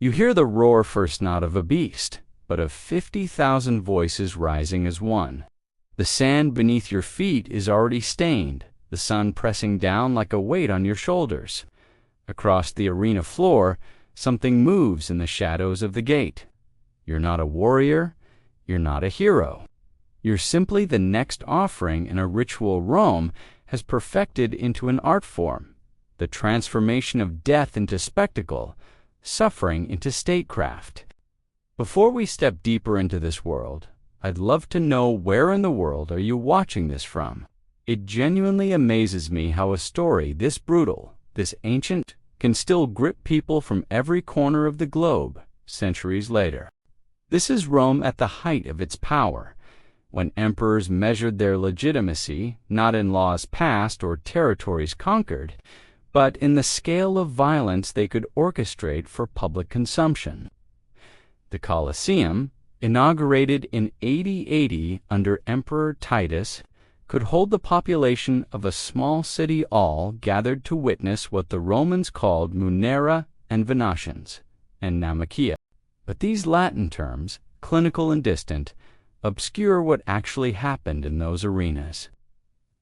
You hear the roar first not of a beast, but of 50,000 voices rising as one. The sand beneath your feet is already stained, the sun pressing down like a weight on your shoulders. Across the arena floor, something moves in the shadows of the gate. You're not a warrior, you're not a hero. You're simply the next offering in a ritual Rome has perfected into an art form, the transformation of death into spectacle, suffering into statecraft. Before we step deeper into this world, I'd love to know, where in the world are you watching this from? It genuinely amazes me how a story this brutal, this ancient, can still grip people from every corner of the globe centuries later. This is Rome at the height of its power, when emperors measured their legitimacy not in laws passed or territories conquered, but in the scale of violence they could orchestrate for public consumption. The Colosseum, inaugurated in AD 80 under Emperor Titus, could hold the population of a small city, all gathered to witness what the Romans called Munera and Venatians and Naumachia. But these Latin terms, clinical and distant, obscure what actually happened in those arenas.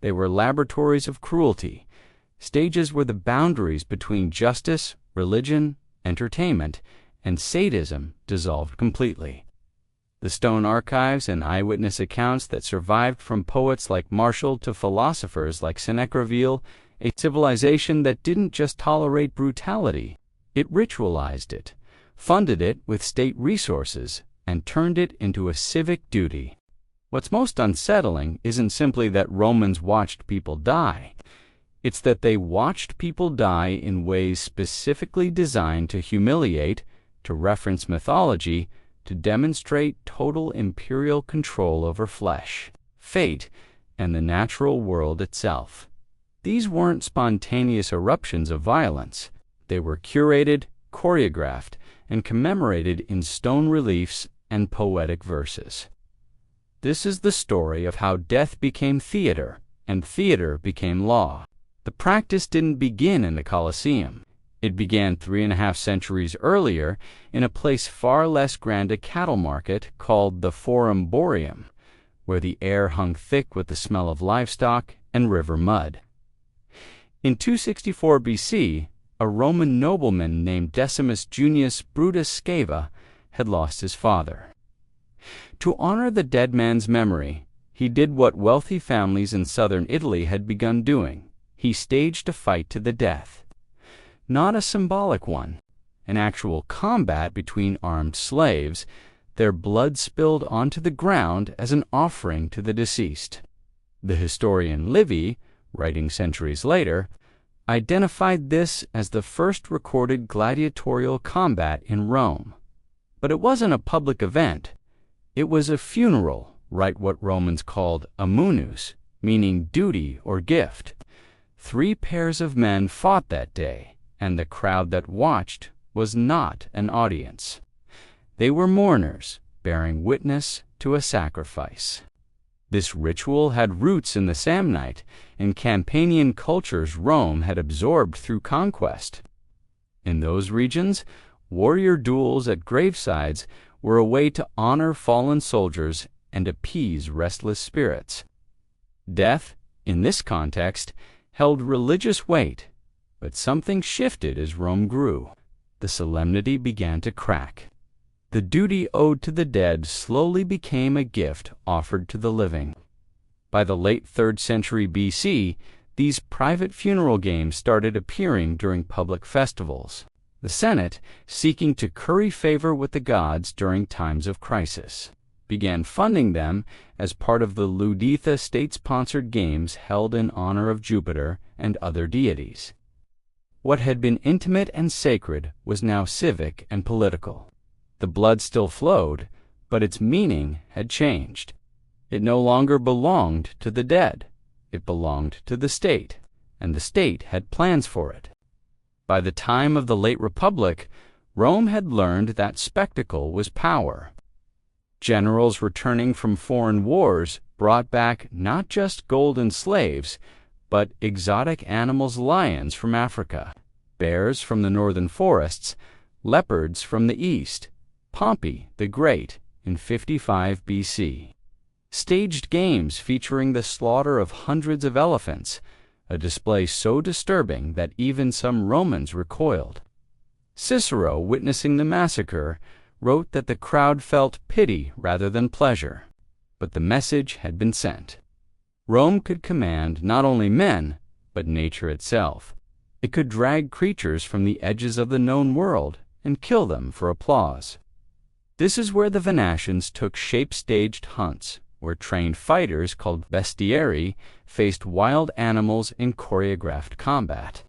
They were laboratories of cruelty, stages where the boundaries between justice, religion, entertainment, and sadism dissolved completely. The stone archives and eyewitness accounts that survived from poets like Martial to philosophers like Seneca reveal a civilization that didn't just tolerate brutality, it ritualized it, funded it with state resources, and turned it into a civic duty. What's most unsettling isn't simply that Romans watched people die. It's that they watched people die in ways specifically designed to humiliate, to reference mythology, to demonstrate total imperial control over flesh, fate, and the natural world itself. These weren't spontaneous eruptions of violence. They were curated, choreographed, and commemorated in stone reliefs and poetic verses. This is the story of how death became theater, and theater became law. The practice didn't begin in the Colosseum. It began 3.5 centuries earlier in a place far less grand a cattle market called the Forum Boarium, where the air hung thick with the smell of livestock and river mud. In 264 BC, a Roman nobleman named Decimus Junius Brutus Sceva had lost his father. To honor the dead man's memory, he did what wealthy families in southern Italy had begun doing. He staged a fight to the death. Not a symbolic one, an actual combat between armed slaves, their blood spilled onto the ground as an offering to the deceased. The historian Livy, writing centuries later, identified this as the first recorded gladiatorial combat in Rome. But it wasn't a public event. It was a funeral, right, what Romans called a munus, meaning duty or gift. 3 pairs of men fought that day, and the crowd that watched was not an audience. They were mourners, bearing witness to a sacrifice. This ritual had roots in the Samnite and Campanian cultures Rome had absorbed through conquest. In those regions, warrior duels at gravesides were a way to honor fallen soldiers and appease restless spirits. Death, in this context, held religious weight, but something shifted as Rome grew. The solemnity began to crack. The duty owed to the dead slowly became a gift offered to the living. By the late 3rd century BC, these private funeral games started appearing during public festivals. The Senate, seeking to curry favor with the gods during times of crisis, began funding them as part of the Luditha state-sponsored games held in honor of Jupiter and other deities. What had been intimate and sacred was now civic and political. The blood still flowed, but its meaning had changed. It no longer belonged to the dead. It belonged to the state, and the state had plans for it. By the time of the late Republic, Rome had learned that spectacle was power. Generals returning from foreign wars brought back not just golden slaves, but exotic animals, lions from Africa, bears from the northern forests, leopards from the east, Pompey the Great in 55 BC. Staged games featuring the slaughter of hundreds of elephants, a display so disturbing that even some Romans recoiled. Cicero, witnessing the massacre, wrote that the crowd felt pity rather than pleasure, but the message had been sent. Rome could command not only men, but nature itself. It could drag creatures from the edges of the known world and kill them for applause. This is where the Venetians took shape-staged hunts, where trained fighters called bestiarii faced wild animals in choreographed combat.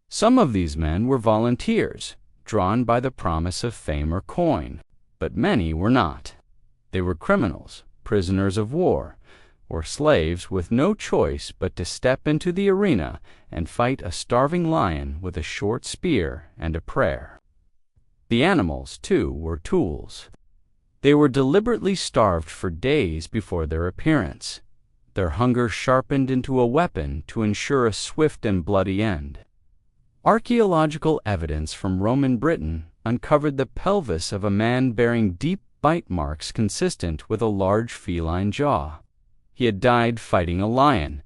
Some of these men were volunteers, drawn by the promise of fame or coin, but many were not. They were criminals, prisoners of war, or slaves with no choice but to step into the arena and fight a starving lion with a short spear and a prayer. The animals, too, were tools. They were deliberately starved for days before their appearance, their hunger sharpened into a weapon to ensure a swift and bloody end. Archaeological evidence from Roman Britain uncovered the pelvis of a man bearing deep bite marks consistent with a large feline jaw. He had died fighting a lion,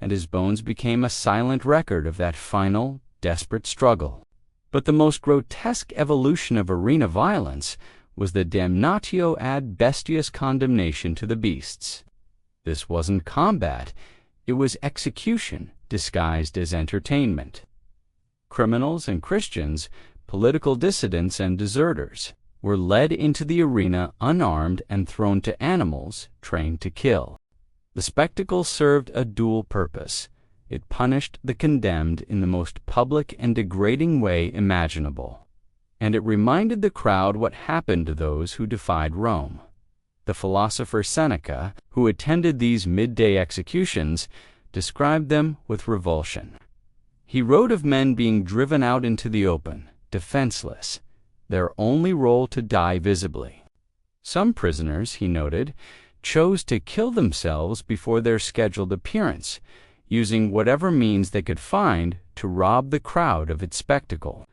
and his bones became a silent record of that final, desperate struggle. But the most grotesque evolution of arena violence was the damnatio ad bestias condemnation to the beasts. This wasn't combat, it was execution disguised as entertainment. Criminals and Christians, political dissidents and deserters, were led into the arena unarmed and thrown to animals trained to kill. The spectacle served a dual purpose. It punished the condemned in the most public and degrading way imaginable, and it reminded the crowd what happened to those who defied Rome. The philosopher Seneca, who attended these midday executions, described them with revulsion. He wrote of men being driven out into the open, defenseless, their only role to die visibly. Some prisoners, he noted, chose to kill themselves before their scheduled appearance, using whatever means they could find to rob the crowd of its spectacle.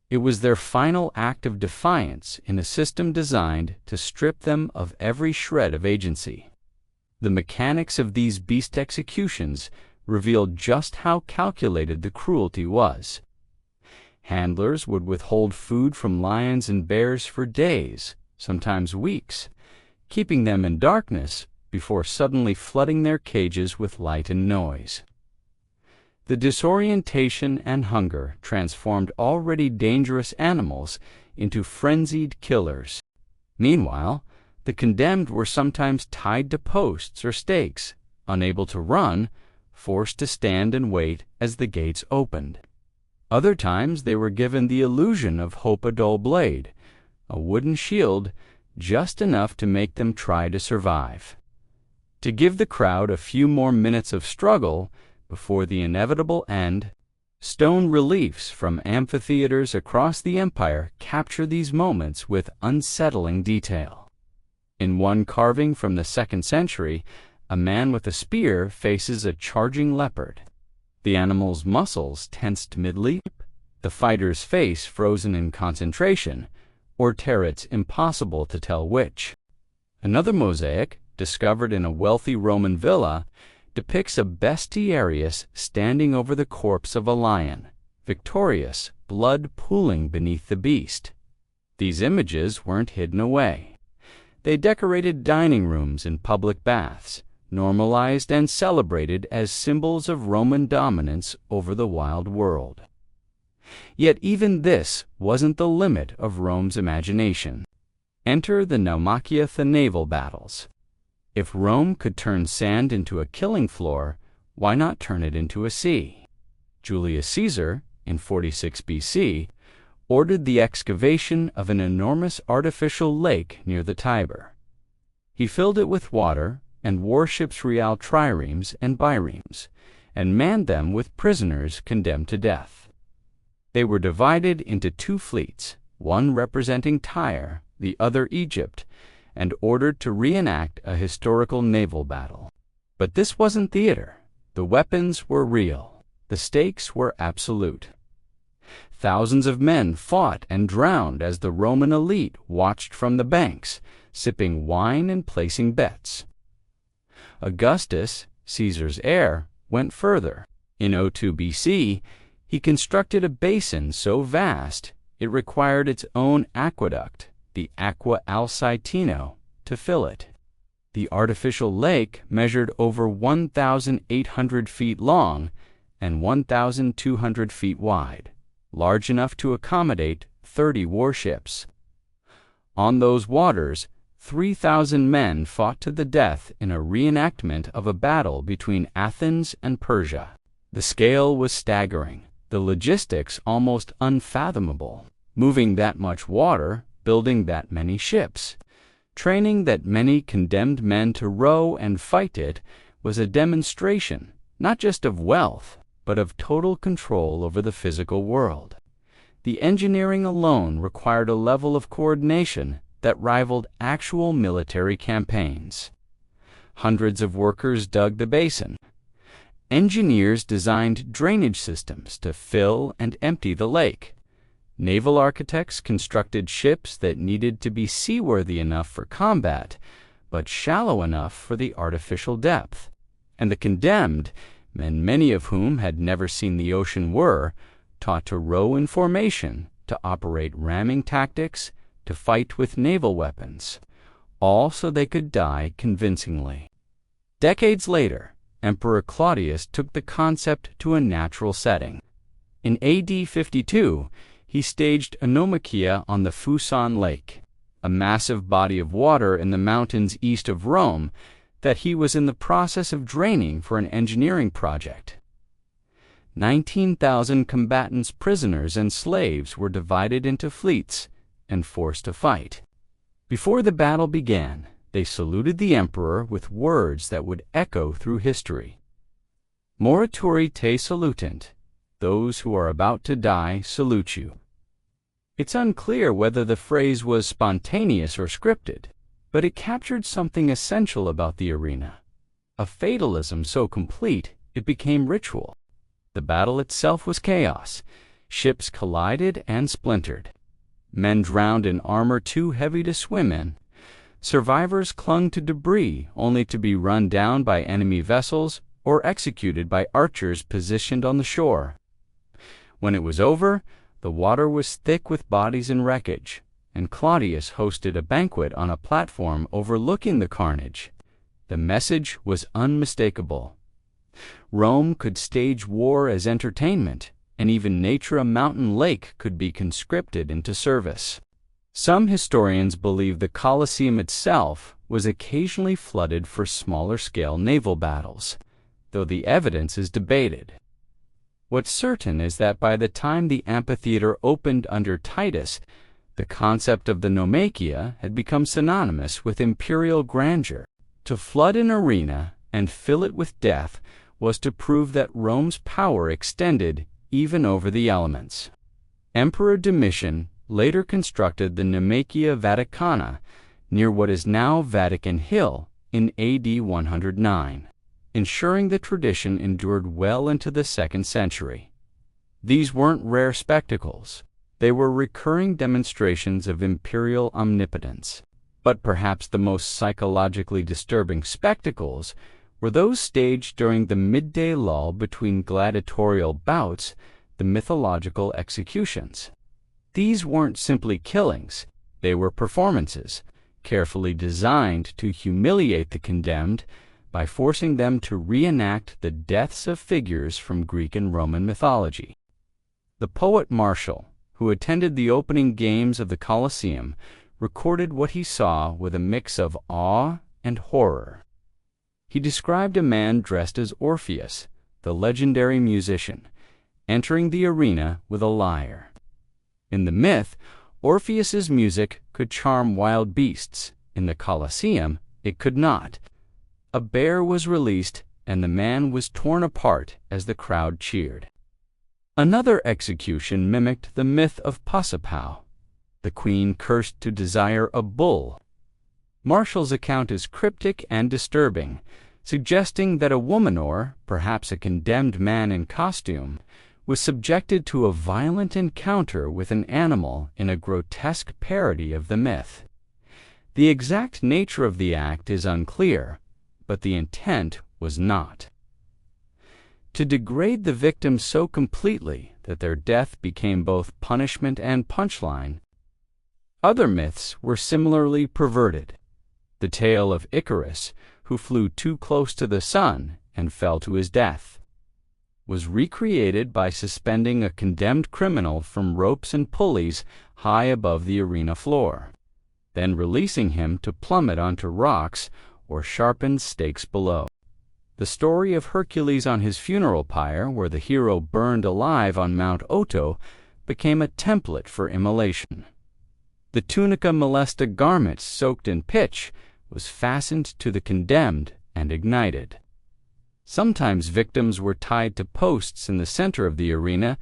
It was their final act of defiance in a system designed to strip them of every shred of agency. The mechanics of these beast executions revealed just how calculated the cruelty was. Handlers would withhold food from lions and bears for days, sometimes weeks, keeping them in darkness before suddenly flooding their cages with light and noise. The disorientation and hunger transformed already dangerous animals into frenzied killers. Meanwhile, the condemned were sometimes tied to posts or stakes, unable to run, forced to stand and wait as the gates opened. Other times they were given the illusion of hope, a dull blade, a wooden shield, just enough to make them try to survive. To give the crowd a few more minutes of struggle before the inevitable end, stone reliefs from amphitheaters across the empire capture these moments with unsettling detail. In one carving from the 2nd century, a man with a spear faces a charging leopard. The animal's muscles tensed mid-leap, the fighter's face frozen in concentration, or turrets impossible to tell which. Another mosaic, discovered in a wealthy Roman villa, depicts a bestiarius standing over the corpse of a lion, victorious, blood pooling beneath the beast. These images weren't hidden away. They decorated dining rooms and public baths, normalized and celebrated as symbols of Roman dominance over the wild world. Yet even this wasn't the limit of Rome's imagination. Enter the naumachia, the naval battles. If Rome could turn sand into a killing floor, why not turn it into a sea? Julius Caesar, in 46 BC, ordered the excavation of an enormous artificial lake near the Tiber. He filled it with water and warships real triremes and biremes, and manned them with prisoners condemned to death. They were divided into 2 fleets, one representing Tyre, the other Egypt, and ordered to reenact a historical naval battle. But this wasn't theater. The weapons were real. The stakes were absolute. Thousands of men fought and drowned as the Roman elite watched from the banks, sipping wine and placing bets. Augustus, Caesar's heir, went further. In 02 BC, he constructed a basin so vast it required its own aqueduct, the Aqua Alcitino, to fill it. The artificial lake measured over 1,800 feet long and 1,200 feet wide, large enough to accommodate 30 warships. On those waters, 3,000 men fought to the death in a reenactment of a battle between Athens and Persia. The scale was staggering, the logistics almost unfathomable. Moving that much water, building that many ships, training that many condemned men to row and fight it was a demonstration not just of wealth, but of total control over the physical world. The engineering alone required a level of coordination that rivaled actual military campaigns. Hundreds of workers dug the basin. Engineers designed drainage systems to fill and empty the lake. Naval architects constructed ships that needed to be seaworthy enough for combat, but shallow enough for the artificial depth. And the condemned, men many of whom had never seen the ocean, were taught to row in formation, to operate ramming tactics, to fight with naval weapons, all so they could die convincingly. Decades later, Emperor Claudius took the concept to a natural setting. In AD 52, he staged a Nomachia on the Fuson Lake, a massive body of water in the mountains east of Rome that he was in the process of draining for an engineering project. 19,000 combatants, prisoners, and slaves were divided into fleets and forced to fight. Before the battle began, they saluted the emperor with words that would echo through history. Morituri te salutant. Those who are about to die salute you. It's unclear whether the phrase was spontaneous or scripted, but it captured something essential about the arena, a fatalism so complete it became ritual. The battle itself was chaos. Ships collided and splintered. Men drowned in armor too heavy to swim in. Survivors clung to debris only to be run down by enemy vessels or executed by archers positioned on the shore. When it was over, the water was thick with bodies and wreckage, and Claudius hosted a banquet on a platform overlooking the carnage. The message was unmistakable. Rome could stage war as entertainment, and even Natura Mountain Lake could be conscripted into service. Some historians believe the Colosseum itself was occasionally flooded for smaller-scale naval battles, though the evidence is debated. What's certain is that by the time the amphitheater opened under Titus, the concept of the Nomachia had become synonymous with imperial grandeur. To flood an arena and fill it with death was to prove that Rome's power extended even over the elements. Emperor Domitian later constructed the Nomachia Vaticana near what is now Vatican Hill in AD 109. Ensuring the tradition endured well into the 2nd century. These weren't rare spectacles. They were recurring demonstrations of imperial omnipotence. But perhaps the most psychologically disturbing spectacles were those staged during the midday lull between gladiatorial bouts, the mythological executions. These weren't simply killings. They were performances, carefully designed to humiliate the condemned by forcing them to reenact the deaths of figures from Greek and Roman mythology. The poet Martial, who attended the opening games of the Colosseum, recorded what he saw with a mix of awe and horror. He described a man dressed as Orpheus, the legendary musician, entering the arena with a lyre. In the myth, Orpheus's music could charm wild beasts. In the Colosseum, it could not. A bear was released, and the man was torn apart as the crowd cheered. Another execution mimicked the myth of Pasiphae, the queen cursed to desire a bull. Martial's account is cryptic and disturbing, suggesting that a woman or perhaps a condemned man in costume was subjected to a violent encounter with an animal in a grotesque parody of the myth. The exact nature of the act is unclear, but the intent was not to degrade the victims so completely that their death became both punishment and punchline. Other myths were similarly perverted. The tale of Icarus, who flew too close to the sun and fell to his death, was recreated by suspending a condemned criminal from ropes and pulleys high above the arena floor, then releasing him to plummet onto rocks or sharpened stakes below. The story of Hercules on his funeral pyre, where the hero burned alive on Mount Oto, became a template for immolation. The tunica molesta garment soaked in pitch was fastened to the condemned and ignited. Sometimes victims were tied to posts in the center of the arena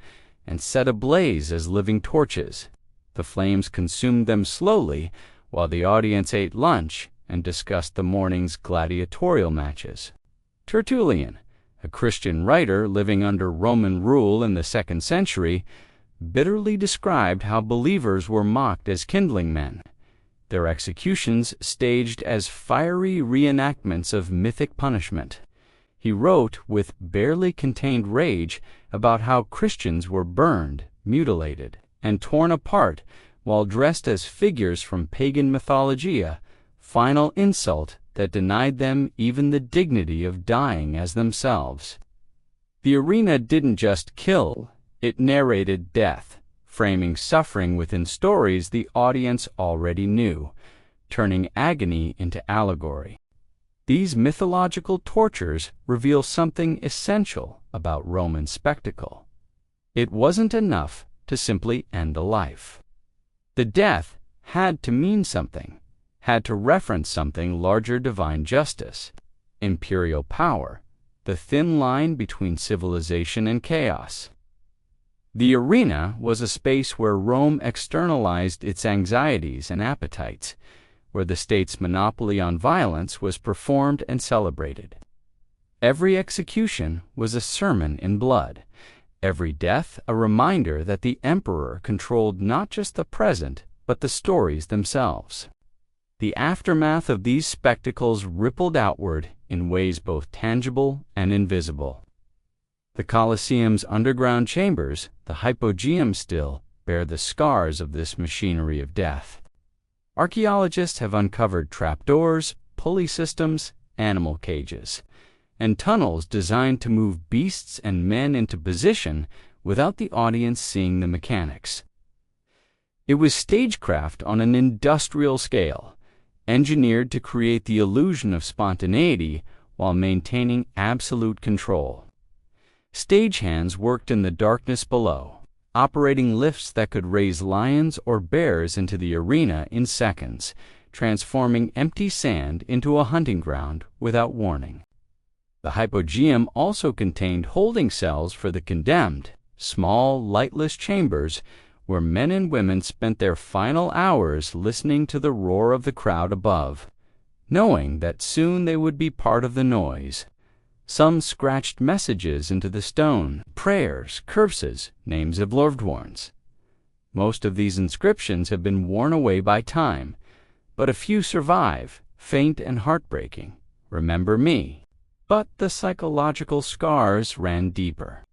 and set ablaze as living torches. The flames consumed them slowly while the audience ate lunch and discussed the morning's gladiatorial matches. Tertullian, a Christian writer living under Roman rule in the 2nd century, bitterly described how believers were mocked as kindling men, their executions staged as fiery reenactments of mythic punishment. He wrote with barely contained rage about how Christians were burned, mutilated, and torn apart while dressed as figures from pagan mythologia, final insult that denied them even the dignity of dying as themselves. The arena didn't just kill, it narrated death, framing suffering within stories the audience already knew, turning agony into allegory. These mythological tortures reveal something essential about Roman spectacle. It wasn't enough to simply end a life. The death had to mean something, had to reference something larger: divine justice, imperial power, the thin line between civilization and chaos. The arena was a space where Rome externalized its anxieties and appetites, where the state's monopoly on violence was performed and celebrated. Every execution was a sermon in blood, every death a reminder that the emperor controlled not just the present, but the stories themselves. The aftermath of these spectacles rippled outward in ways both tangible and invisible. The Colosseum's underground chambers, the hypogeum, still bear the scars of this machinery of death. Archaeologists have uncovered trapdoors, pulley systems, animal cages, and tunnels designed to move beasts and men into position without the audience seeing the mechanics. It was stagecraft on an industrial scale, engineered to create the illusion of spontaneity while maintaining absolute control. Stagehands worked in the darkness below, operating lifts that could raise lions or bears into the arena in seconds, transforming empty sand into a hunting ground without warning. The hypogeum also contained holding cells for the condemned, small, lightless chambers where men and women spent their final hours listening to the roar of the crowd above, knowing that soon they would be part of the noise. Some scratched messages into the stone, prayers, curses, names of loved ones. Most of these inscriptions have been worn away by time, but a few survive, faint and heartbreaking. Remember me. But the psychological scars ran deeper.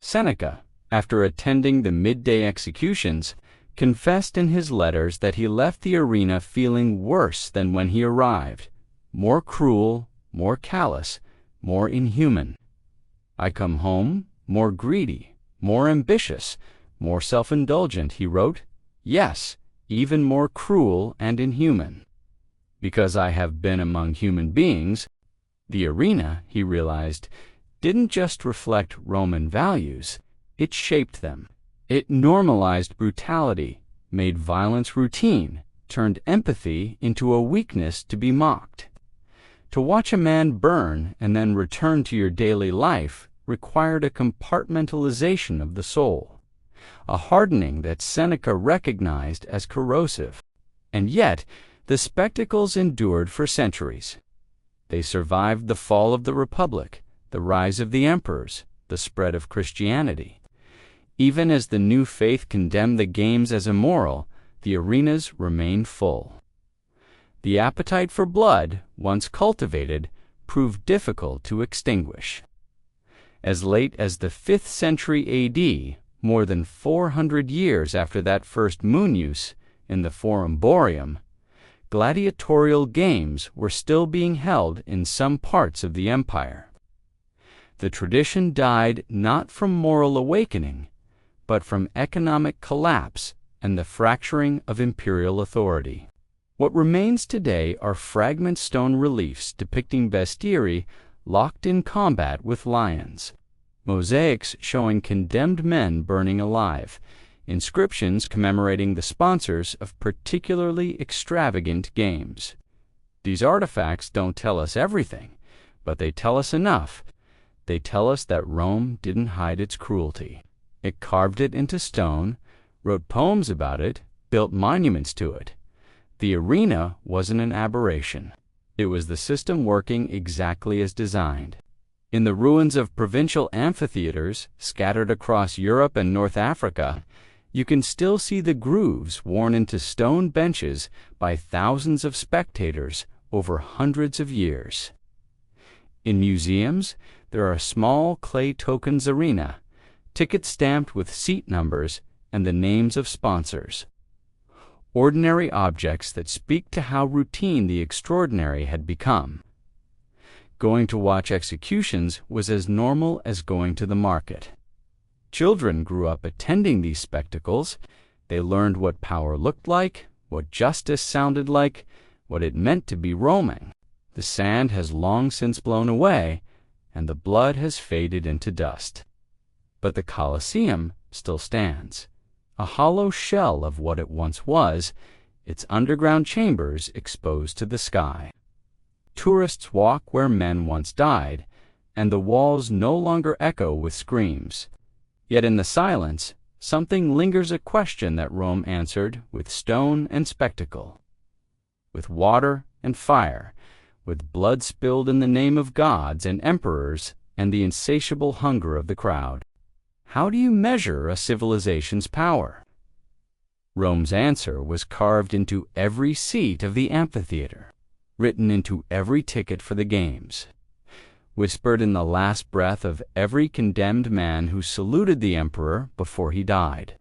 Seneca, after attending the midday executions, confessed in his letters that he left the arena feeling worse than when he arrived, more cruel, more callous, more inhuman. I come home more greedy, more ambitious, more self-indulgent, he wrote. Yes, even more cruel and inhuman. Because I have been among human beings, the arena, he realized, didn't just reflect Roman values, it shaped them. It normalized brutality, made violence routine, turned empathy into a weakness to be mocked. To watch a man burn and then return to your daily life required a compartmentalization of the soul, a hardening that Seneca recognized as corrosive. And yet, the spectacles endured for centuries. They survived the fall of the Republic, the rise of the emperors, the spread of Christianity. Even as the new faith condemned the games as immoral, the arenas remained full. The appetite for blood, once cultivated, proved difficult to extinguish. As late as the 5th century A.D., more than 400 years after that first moon use in the Forum Boreum, gladiatorial games were still being held in some parts of the empire. The tradition died not from moral awakening, but from economic collapse and the fracturing of imperial authority. What remains today are fragment stone reliefs depicting bestiarii locked in combat with lions, mosaics showing condemned men burning alive, inscriptions commemorating the sponsors of particularly extravagant games. These artifacts don't tell us everything, but they tell us enough. They tell us that Rome didn't hide its cruelty. It carved it into stone, wrote poems about it, built monuments to it. The arena wasn't an aberration. It was the system working exactly as designed. In the ruins of provincial amphitheaters scattered across Europe and North Africa, you can still see the grooves worn into stone benches by thousands of spectators over hundreds of years. In museums, there are small clay tokens arena, tickets stamped with seat numbers and the names of sponsors. Ordinary objects that speak to how routine the extraordinary had become. Going to watch executions was as normal as going to the market. Children grew up attending these spectacles. They learned what power looked like, what justice sounded like, what it meant to be Roman. The sand has long since blown away, and the blood has faded into dust. But the Colosseum still stands, a hollow shell of what it once was, its underground chambers exposed to the sky. Tourists walk where men once died, and the walls no longer echo with screams. Yet in the silence, something lingers, a question that Rome answered with stone and spectacle, with water and fire, with blood spilled in the name of gods and emperors and the insatiable hunger of the crowd. How do you measure a civilization's power? Rome's answer was carved into every seat of the amphitheater, written into every ticket for the games, whispered in the last breath of every condemned man who saluted the emperor before he died.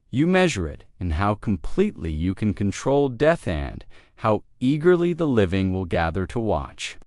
You measure it in how completely you can control death and how eagerly the living will gather to watch.